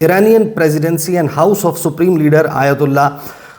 Iranian presidency and House of Supreme Leader Ayatollah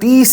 30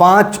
5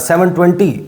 7:20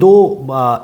2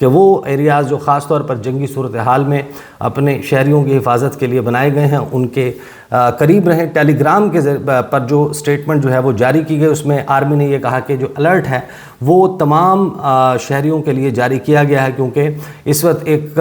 کہ وہ areas جو خاص طور پر جنگی صورتحال میں اپنے شہریوں کی حفاظت کے لیے بنائے گئے ہیں ان کے قریب رہیں۔ ٹیلی گرام کے پر جو سٹیٹمنٹ جو ہے وہ جاری کی گئی، اس میں آرمی نے یہ کہا کہ جو الرٹ ہے وہ تمام شہریوں کے لیے جاری کیا گیا ہے، کیونکہ اس وقت ایک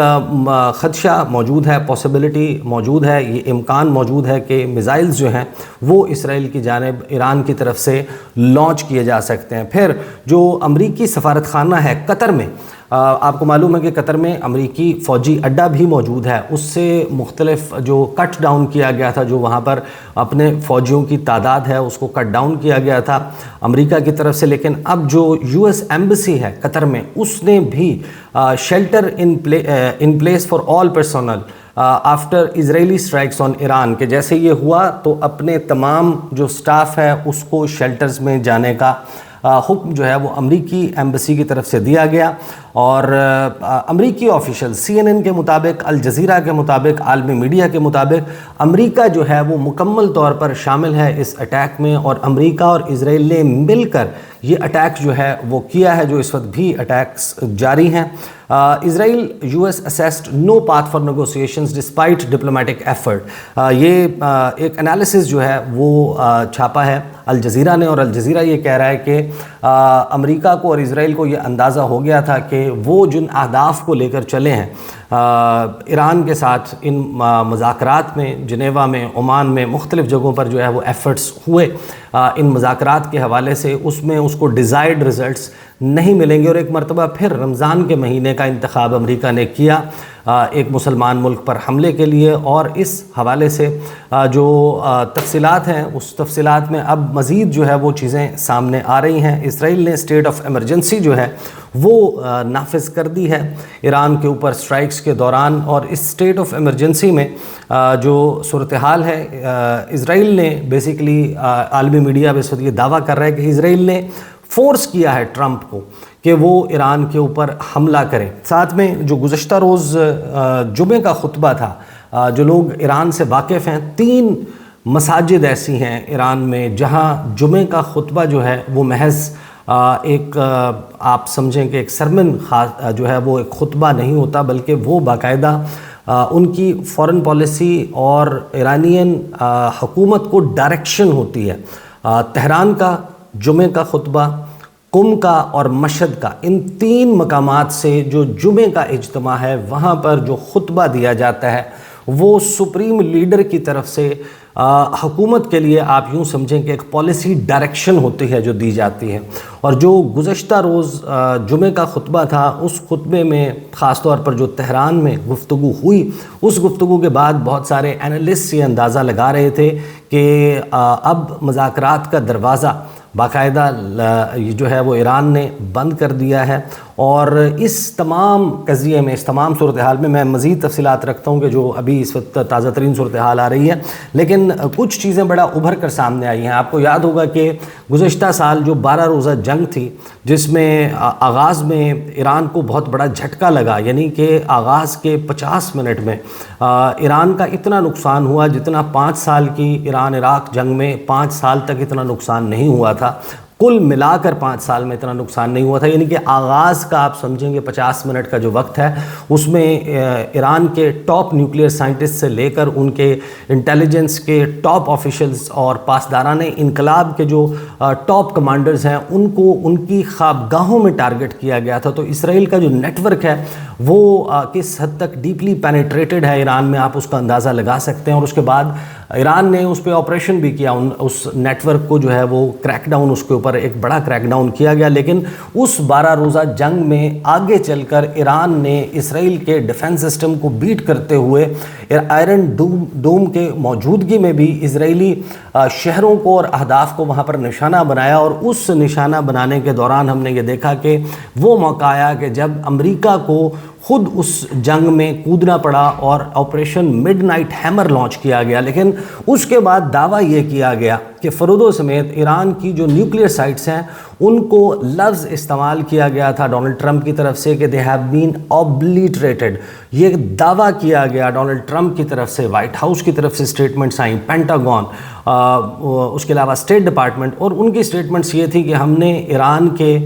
خدشہ موجود ہے، پاسبلٹی موجود ہے، یہ امکان موجود ہے کہ میزائلز جو ہیں وہ اسرائیل کی جانب ایران کی طرف سے لانچ کیے جا سکتے ہیں۔ پھر جو امریکی سفارت خانہ ہے قطر میں، آپ کو معلوم ہے کہ قطر میں امریکی فوجی اڈہ بھی موجود ہے، اس سے مختلف جو کٹ ڈاؤن کیا گیا تھا، جو وہاں پر اپنے فوجیوں کی تعداد ہے اس کو کٹ ڈاؤن کیا گیا تھا امریکہ کی طرف سے۔ لیکن اب جو یو ایس ایمبیسی ہے قطر میں، اس نے بھی shelter in place for all personnel after Israeli strikes on Iran, کہ جیسے یہ ہوا تو اپنے تمام جو سٹاف ہے اس کو شیلٹرز میں جانے کا حکم جو ہے وہ امریکی ایمبیسی کی طرف سے دیا گیا۔ اور امریکی آفیشل سی این این کے مطابق، الجزیرہ کے مطابق، عالمی میڈیا کے مطابق امریکہ جو ہے وہ مکمل طور پر شامل ہے اس اٹیک میں، اور امریکہ اور اسرائیل نے مل کر یہ اٹیک جو ہے وہ کیا ہے، جو اس وقت بھی اٹیکس جاری ہیں۔ Israel U S assessed no path for negotiations despite diplomatic effort, یہ ایک انالیسس جو ہے وہ چھاپا ہے الجزیرہ نے، اور الجزیرہ یہ کہہ رہا ہے کہ امریکہ کو اور اسرائیل کو یہ اندازہ ہو گیا تھا کہ وہ جن اہداف کو لے کر چلے ہیں ایران کے ساتھ ان مذاکرات میں، جنیوا میں، عمان میں، مختلف جگہوں پر جو ہے وہ ایفرٹس ہوئے ان مذاکرات کے حوالے سے، اس میں اس کو ڈیزائرڈ ریزلٹس نہیں ملیں گے۔ اور ایک مرتبہ پھر رمضان کے مہینے کا انتخاب امریکہ نے کیا ایک مسلمان ملک پر حملے کے لیے، اور اس حوالے سے جو تفصیلات ہیں اس تفصیلات میں اب مزید جو ہے وہ چیزیں سامنے آ رہی ہیں۔ اسرائیل نے اسٹیٹ آف ایمرجنسی جو ہے وہ نافذ کر دی ہے ایران کے اوپر اسٹرائکس کے دوران، اور اس اسٹیٹ آف ایمرجنسی میں جو صورتحال ہے، اسرائیل نے بیسیکلی عالمی میڈیا اس وقت یہ دعویٰ کر رہا ہے کہ اسرائیل نے فورس کیا ہے ٹرمپ کو کہ وہ ایران کے اوپر حملہ کرے۔ ساتھ میں جو گزشتہ روز جمعے کا خطبہ تھا، جو لوگ ایران سے واقف ہیں، 3 مساجد ایسی ہیں ایران میں جہاں جمعے کا خطبہ جو ہے وہ محض ایک آپ سمجھیں کہ ایک سرمن جو ہے وہ ایک خطبہ نہیں ہوتا، بلکہ وہ باقاعدہ ان کی فارن پالیسی اور ایرانین حکومت کو ڈائریکشن ہوتی ہے۔ تہران کا جمعے کا خطبہ، قم کا اور مشہد کا، ان 3 مقامات سے جو جمعے کا اجتماع ہے وہاں پر جو خطبہ دیا جاتا ہے وہ سپریم لیڈر کی طرف سے حکومت کے لیے آپ یوں سمجھیں کہ ایک پالیسی ڈائریکشن ہوتی ہے جو دی جاتی ہے۔ اور جو گزشتہ روز جمعے کا خطبہ تھا، اس خطبے میں خاص طور پر جو تہران میں گفتگو ہوئی، اس گفتگو کے بعد بہت سارے اینالسٹ یہ اندازہ لگا رہے تھے کہ اب مذاکرات کا دروازہ باقاعدہ جو ہے وہ ایران نے بند کر دیا ہے۔ اور اس تمام قضیے میں، اس تمام صورتحال میں مزید تفصیلات رکھتا ہوں کہ جو ابھی اس وقت تازہ ترین صورتحال آ رہی ہے، لیکن کچھ چیزیں بڑا ابھر کر سامنے آئی ہیں۔ آپ کو یاد ہوگا کہ گزشتہ سال جو 12 روزہ جنگ تھی، جس میں آغاز میں ایران کو بہت بڑا جھٹکا لگا، یعنی کہ آغاز کے 50 منٹ میں ایران کا اتنا نقصان ہوا جتنا 5 سال کی ایران عراق جنگ میں 5 سال تک اتنا نقصان نہیں ہوا تھا۔ کل ملا کر 5 سال میں اتنا نقصان نہیں ہوا تھا، یعنی کہ آغاز کا آپ سمجھیں گے 50 منٹ کا جو وقت ہے، اس میں ایران کے ٹاپ نیوکلیئر سائنٹسٹ سے لے کر ان کے انٹیلیجنس کے ٹاپ آفیشلز اور پاسداران انقلاب کے جو ٹاپ کمانڈرز ہیں، ان کو ان کی خوابگاہوں میں ٹارگٹ کیا گیا تھا۔ تو اسرائیل کا جو نیٹ ورک ہے وہ کس حد تک ڈیپلی پینیٹریٹڈ ہے ایران میں، آپ اس کا اندازہ لگا سکتے ہیں۔ اور اس کے بعد ایران نے اس پہ آپریشن بھی کیا، اس نیٹ ورک کو جو ہے وہ کریک ڈاؤن، اس کے اوپر ایک بڑا کریک ڈاؤن کیا گیا۔ لیکن اس 12 روزہ جنگ میں آگے چل کر ایران نے اسرائیل کے ڈیفنس سسٹم کو بیٹ کرتے ہوئے آئرن ڈوم کے موجودگی میں بھی اسرائیلی شہروں کو اور اہداف کو وہاں پر نشانہ بنایا۔ اور اس نشانہ بنانے کے دوران ہم نے یہ دیکھا کہ وہ موقع آیا کہ جب امریکہ کو خود اس جنگ میں کودنا پڑا اور operation midnight hammer launch کیا گیا۔ لیکن اس کے بعد دعویٰ یہ کیا گیا کہ فروردو سمیت ایران کی جو نیوکلیئر سائٹس ہیں ان کو لفظ استعمال کیا گیا تھا ڈونلڈ ٹرمپ کی طرف سے کہ دے ہیو بین اوبلیٹریٹڈ. یہ دعویٰ کیا گیا ڈونلڈ ٹرمپ کی طرف سے, وائٹ ہاؤس کی طرف سے اسٹیٹمنٹس آئیں, پینٹاگون, اس کے علاوہ اسٹیٹ ڈپارٹمنٹ, اور ان کی اسٹیٹمنٹس یہ تھی کہ ہم نے ایران کے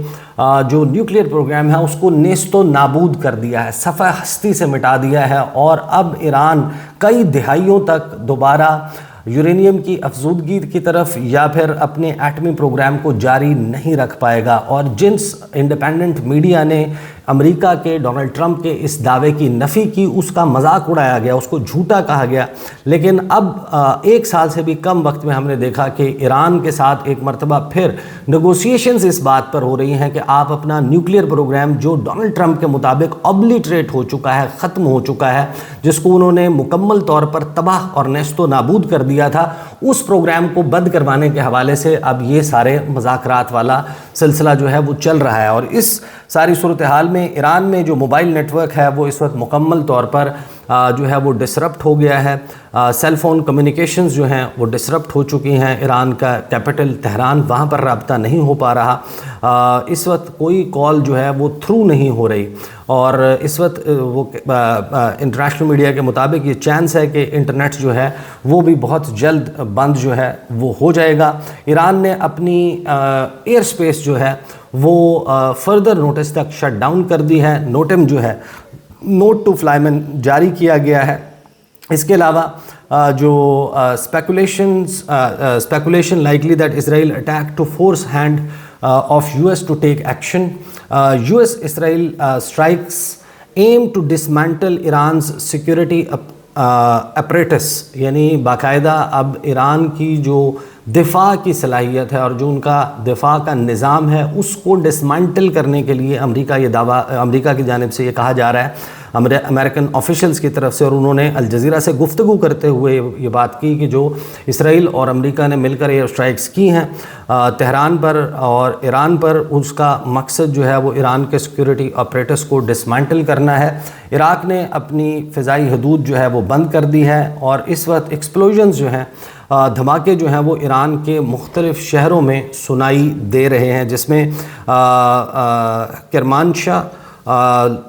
جو نیوکلیئر پروگرام ہے اس کو نیست و نابود کر دیا ہے, صفحہ ہستی سے مٹا دیا ہے, اور اب ایران کئی دہائیوں تک دوبارہ یورینیم کی افزودگی کی طرف یا پھر اپنے ایٹمی پروگرام کو جاری نہیں رکھ پائے گا. اور جنس انڈیپینڈنٹ میڈیا نے امریکہ کے ڈونلڈ ٹرمپ کے اس دعوے کی نفی کی, اس کا مذاق اڑایا گیا, اس کو جھوٹا کہا گیا. لیکن اب 1 سال سے بھی کم وقت میں ہم نے دیکھا کہ ایران کے ساتھ ایک مرتبہ پھر نیگوسیشنز اس بات پر ہو رہی ہیں کہ آپ اپنا نیوکلیئر پروگرام جو ڈونلڈ ٹرمپ کے مطابق اوبلیٹریٹ ہو چکا ہے, ختم ہو چکا ہے, جس کو انہوں نے مکمل طور پر تباہ اور نیست و نابود کر دیا تھا, اس پروگرام کو بند کروانے کے حوالے سے اب یہ سارے مذاکرات والا سلسلہ جو ہے وہ چل رہا ہے. اور اس ساری صورتحال میں ایران میں جو موبائل نیٹ ورک ہے وہ اس وقت مکمل طور پر جو ہے وہ ڈسرپٹ ہو گیا ہے. سیل فون کمیونیکیشنز جو ہیں وہ ڈسرپٹ ہو چکی ہیں. ایران کا کیپٹل تہران, وہاں پر رابطہ نہیں ہو پا رہا. اس وقت کوئی کال جو ہے وہ تھرو نہیں ہو رہی, اور اس وقت وہ انٹرنیشنل میڈیا کے مطابق یہ چانس ہے کہ انٹرنیٹ جو ہے وہ بھی بہت جلد بند جو ہے وہ ہو جائے گا. ایران نے اپنی ایئر سپیس جو ہے وہ فردر نوٹس تک شٹ ڈاؤن کر دی ہے. نوٹم جو ہے, نوٹ ٹو فلائی مین, جاری کیا گیا ہے. اس کے علاوہ جو speculation likely that Israel attack to force hand of US to take action. US Israel strikes aim to dismantle Iran's security apparatus, یعنی باقاعدہ اب ایران کی جو دفاع کی صلاحیت ہے اور جو ان کا دفاع کا نظام ہے اس کو ڈسمینٹل کرنے کے لیے امریکہ کی جانب سے یہ کہا جا رہا ہے امریکن آفیشلز کی طرف سے. اور انہوں نے الجزیرہ سے گفتگو کرتے ہوئے یہ بات کی کہ جو اسرائیل اور امریکہ نے مل کر ایئر اسٹرائکس کی ہیں تہران پر اور ایران پر, اس کا مقصد جو ہے وہ ایران کے سیکورٹی آپریٹرز کو ڈسمینٹل کرنا ہے. عراق نے اپنی فضائی حدود جو ہے وہ بند کر دی ہے, اور اس وقت ایکسپلوژنز جو ہیں, دھماکے جو ہیں وہ ایران کے مختلف شہروں میں سنائی دے رہے ہیں, جس میں کرمانشاہ,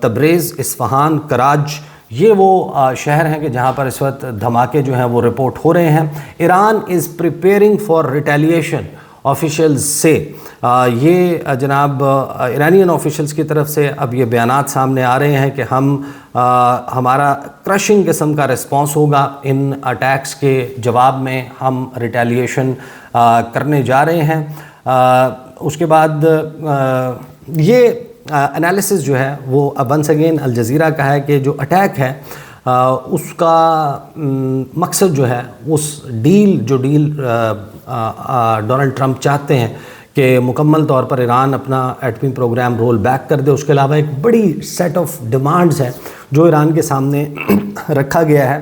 تبریز, اصفہان, کراج, یہ وہ شہر ہیں کہ جہاں پر اس وقت دھماکے جو ہیں وہ رپورٹ ہو رہے ہیں. Iran is preparing for retaliation officials سے, یہ جناب ایرانین آفیشلز کی طرف سے اب یہ بیانات سامنے آ رہے ہیں کہ ہمارا کرشنگ قسم کا رسپانس ہوگا, ان اٹیکس کے جواب میں ہم ریٹیلیشن کرنے جا رہے ہیں. اس کے بعد یہ انالیسس جو ہے وہ ونس اگین الجزیرہ کا ہے کہ جو اٹیک ہے اس کا مقصد جو ہے اس ڈیل ڈونلڈ ٹرمپ چاہتے ہیں کہ مکمل طور پر ایران اپنا ایٹمی پروگرام رول بیک کر دے. اس کے علاوہ ایک بڑی سیٹ آف ڈیمانڈز ہے جو ایران کے سامنے رکھا گیا ہے,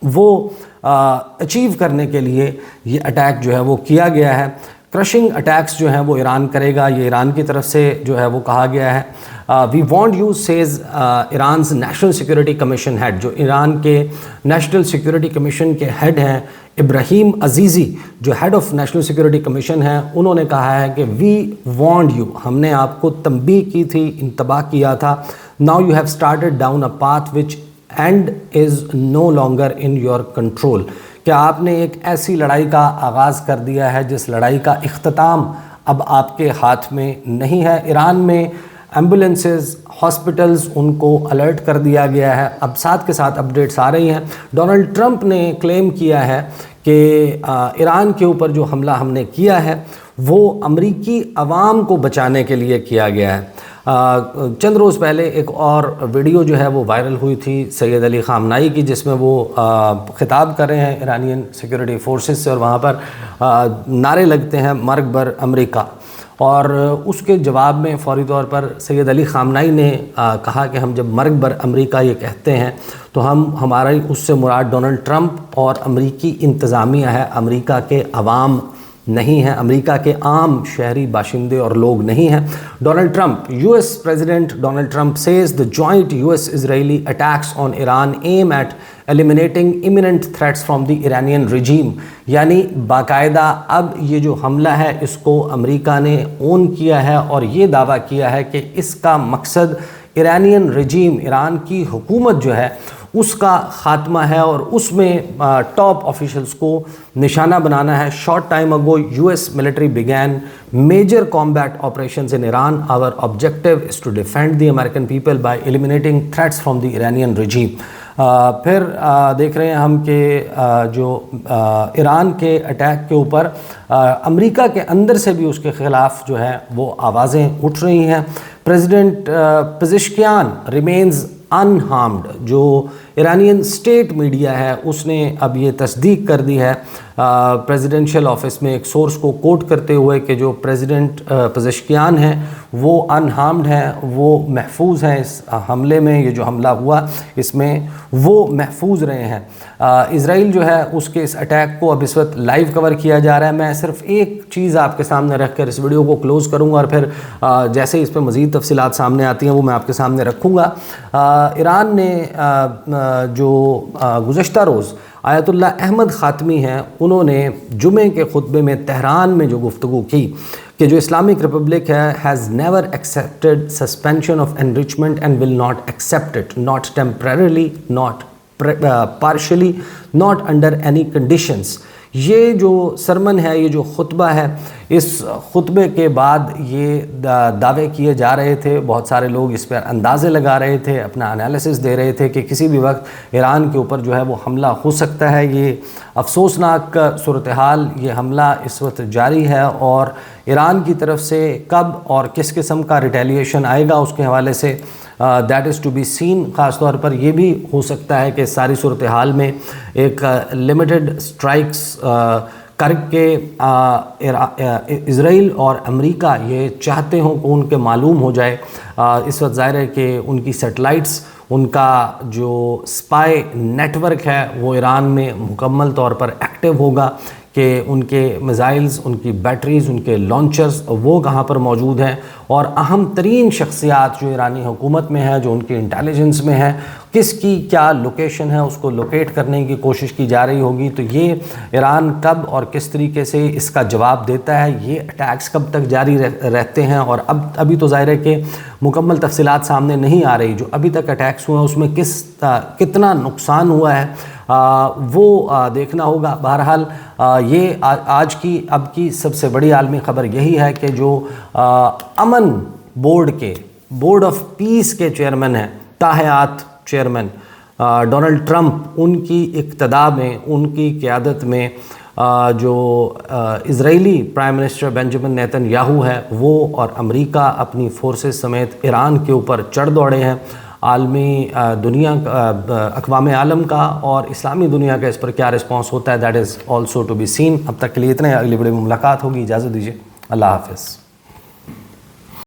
وہ اچیو کرنے کے لیے یہ اٹیک جو ہے وہ کیا گیا ہے. کرشنگ اٹیکس جو ہیں وہ ایران کرے گا, یہ ایران کی طرف سے جو ہے وہ کہا گیا ہے. We want you says Iran's national security commission head, جو ایران کے نیشنل سیکورٹی کمیشن کے ہیڈ ہیں ابراہیم عزیزی, جو head of national security commission ہیں, انہوں نے کہا ہے کہ وی وانٹ یو, ہم نے آپ کو تنبیہ کی تھی, انتباہ کیا تھا, now you have started down a path which and is no longer in your control, کہ آپ نے ایک ایسی لڑائی کا آغاز کر دیا ہے جس لڑائی کا اختتام اب آپ کے ہاتھ میں نہیں ہے. ایران میں ایمبولینسز, ہاسپٹلز, ان کو الرٹ کر دیا گیا ہے. اب ساتھ کے ساتھ اپڈیٹس آ رہی ہیں. ڈونلڈ ٹرمپ نے کلیم کیا ہے کہ ایران کے اوپر جو حملہ ہم نے کیا ہے وہ امریکی عوام کو بچانے کے لیے کیا گیا ہے. چند روز پہلے ایک اور ویڈیو جو ہے وہ وائرل ہوئی تھی سید علی خامنائی کی, جس میں وہ خطاب کر رہے ہیں ایرانین سیکورٹی فورسز سے, اور وہاں پر نعرے لگتے ہیں مرگ بر امریکہ. اور اس کے جواب میں فوری طور پر سید علی خامنائی نے کہا کہ ہم جب مرگ بر امریکہ یہ کہتے ہیں تو ہمارا اس سے مراد ڈونلڈ ٹرمپ اور امریکی انتظامیہ ہے, امریکہ کے عوام نہیں ہیں, امریکہ کے عام شہری باشندے اور لوگ نہیں ہیں. Donald Trump, US president Donald Trump says the joint US-Israeli attacks on Iran aim at eliminating imminent threats from the Iranian regime. یعنی باقاعدہ اب یہ جو حملہ ہے اس کو امریکہ نے اون کیا ہے اور یہ دعویٰ کیا ہے کہ اس کا مقصد ایرانین رجیم, ایران کی حکومت جو ہے اس کا خاتمہ ہے اور اس میں ٹاپ آفیشلز کو نشانہ بنانا ہے. Short time ago US military began major combat operations in Iran. Our objective is to defend the American people by eliminating threats from the Iranian regime. پھر دیکھ رہے ہیں ہم کہ جو ایران کے اٹیک کے اوپر امریکہ کے اندر سے بھی اس کے خلاف جو ہے وہ آوازیں اٹھ رہی ہیں. پریزیڈنٹ پزشکیان ریمینز انہارمڈ, جو ایرانین اسٹیٹ میڈیا ہے اس نے اب یہ تصدیق کر دی ہے پریزیڈنشل آفس میں ایک سورس کو کوٹ کرتے ہوئے کہ جو پریزیڈنٹ پزشکیان ہیں وہ انہارمڈ ہیں, وہ محفوظ ہیں. اس حملے میں, یہ جو حملہ ہوا اس میں وہ محفوظ رہے ہیں. اسرائیل جو ہے اس کے اس اٹیک کو اب اس وقت لائیو کور کیا جا رہا ہے. میں صرف ایک چیز آپ کے سامنے رکھ کر اس ویڈیو کو کلوز کروں گا اور پھر جیسے ہی اس پہ مزید تفصیلات سامنے آتی ہیں وہ میں آپ کے سامنے رکھوں گا. ایران نے جو گزشتہ روز آیت اللہ احمد خاتمی ہیں, انہوں نے جمعے کے خطبے میں تہران میں جو گفتگو کی کہ جو اسلامک ریپبلک ہے has never accepted suspension of enrichment and will not accept it, not temporarily, not partially, not under any conditions. یہ جو سرمن ہے, یہ جو خطبہ ہے, اس خطبے کے بعد یہ دعوے کیے جا رہے تھے, بہت سارے لوگ اس پر اندازے لگا رہے تھے, اپنا انالیسس دے رہے تھے کہ کسی بھی وقت ایران کے اوپر جو ہے وہ حملہ ہو سکتا ہے. یہ افسوسناک صورتحال, یہ حملہ اس وقت جاری ہے اور ایران کی طرف سے کب اور کس قسم کا ریٹیلیشن آئے گا اس کے حوالے سے that is to be seen. خاص طور پر یہ بھی ہو سکتا ہے کہ ساری صورتحال میں ایک لمیٹڈ اسٹرائکس کر کے اسرائیل اور امریکہ یہ چاہتے ہوں کہ ان کے معلوم ہو جائے. اس وقت ظاہر ہے کہ ان کی سیٹلائٹس, ان کا جو اسپائی نیٹ ورک ہے وہ ایران میں مکمل طور پر ایکٹیو ہوگا کہ ان کے میزائلز, ان کی بیٹریز, ان کے لانچرز وہ کہاں پر موجود ہیں اور اہم ترین شخصیات جو ایرانی حکومت میں ہیں, جو ان کی انٹیلیجنس میں ہیں, کس کی کیا لوکیشن ہے اس کو لوکیٹ کرنے کی کوشش کی جا رہی ہوگی. تو یہ ایران کب اور کس طریقے سے اس کا جواب دیتا ہے, یہ اٹیکس کب تک جاری رہتے ہیں. اور ابھی تو ظاہر ہے کہ مکمل تفصیلات سامنے نہیں آ رہی. جو ابھی تک اٹیکس ہوئے ہیں اس میں کتنا نقصان ہوا ہے وہ دیکھنا ہوگا. بہرحال یہ آج کی اب کی سب سے بڑی عالمی خبر یہی ہے کہ جو امن بورڈ آف پیس کے چیئرمین ہیں, تاحیات چیئرمین ڈونلڈ ٹرمپ, ان کی اقتداء میں, ان کی قیادت میں جو Israeli prime minister Benjamin Netanyahu ہے وہ اور امریکہ اپنی فورسز سمیت ایران کے اوپر چڑھ دوڑے ہیں. عالمی دنیا, اقوام عالم کا اور اسلامی دنیا کا اس پر کیا رسپانس ہوتا ہے that is also to be seen. اب تک کے لیے اتنا. اگلی ویڈیو میں ملاقات ہوگی. اجازت دیجیے. اللہ حافظ.